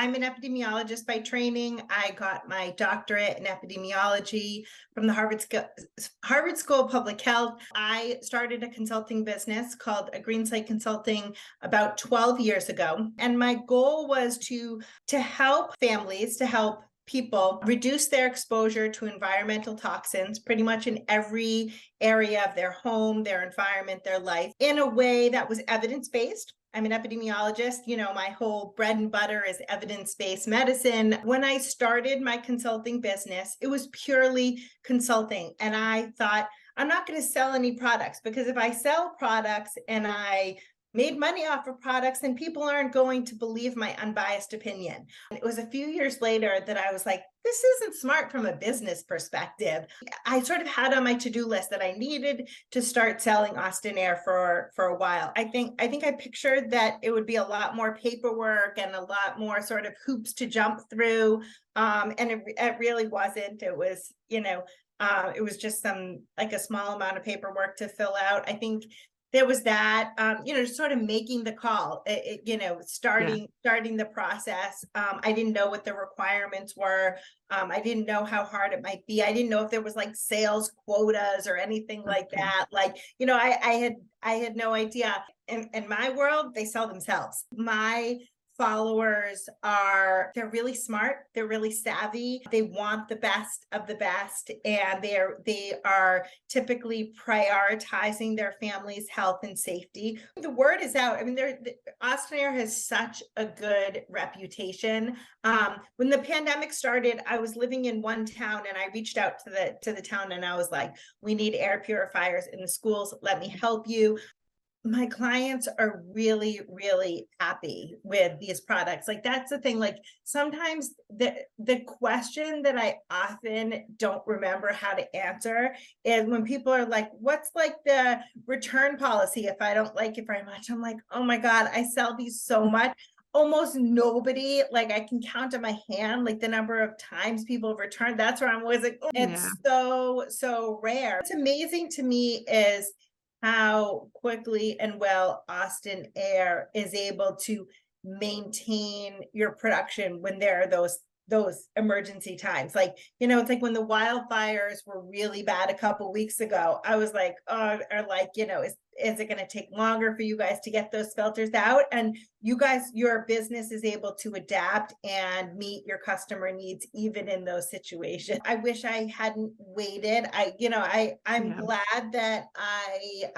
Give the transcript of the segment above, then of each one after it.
I'm an epidemiologist by training. I got my doctorate in epidemiology from the Harvard School of Public Health. I started a consulting business called A Green Slate Consulting about 12 years ago. And my goal was to help families, to help people reduce their exposure to environmental toxins pretty much in every area of their home, their environment, their life, in a way that was evidence-based. I'm an epidemiologist. My whole bread and butter is evidence-based medicine. When I started my consulting business, it was purely consulting. And I thought, I'm not going to sell any products, because if I sell products and I made money off of products, then people aren't going to believe my unbiased opinion. And it was a few years later that I was like, this isn't smart from a business perspective. I sort of had on my to-do list that I needed to start selling Austin Air for a while. I think I pictured that it would be a lot more paperwork and a lot more sort of hoops to jump through. And it really wasn't. It was, it was just a small amount of paperwork to fill out. I think there was that, sort of making the call, starting the process. I didn't know what the requirements were. I didn't know how hard it might be. I didn't know if there was like sales quotas or anything like that. I had no idea. In my world, they sell themselves. My followers they're really smart, they're really savvy, they want the best of the best, and they are typically prioritizing their family's health and safety. The word is out. I mean, Austin Air has such a good reputation. When the pandemic started, I was living in one town, and I reached out to the town, and I was like, we need air purifiers in the schools, let me help you. My clients are really, really happy with these products. Like, that's the thing. Like, sometimes the question that I often don't remember how to answer is when people are like, what's like the return policy if I don't like it very much? I'm like, oh my God, I sell these so much. Almost nobody, like I can count on my hand, like the number of times people have returned. That's where I'm always like, oh, it's so rare. What's amazing to me is how quickly and well Austin Air is able to maintain your production when there are those emergency times. Like, it's like when the wildfires were really bad a couple weeks ago, I was like, is it going to take longer for you guys to get those filters out? And your business is able to adapt and meet your customer needs even in those situations. I wish I hadn't waited. I'm glad that I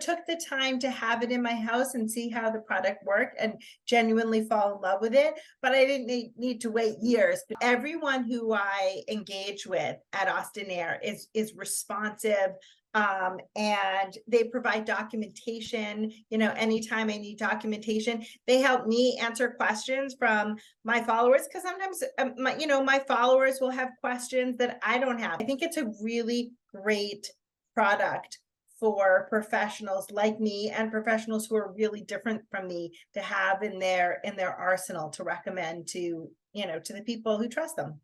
took the time to have it in my house and see how the product worked and genuinely fall in love with it. But I didn't need to wait years. Everyone who I engage with at Austin Air is responsive. And they provide documentation. Anytime I need documentation, they help me answer questions from my followers, because sometimes my followers will have questions that I don't have. I think it's a really great product for professionals like me and professionals who are really different from me to have in their arsenal to recommend to the people who trust them.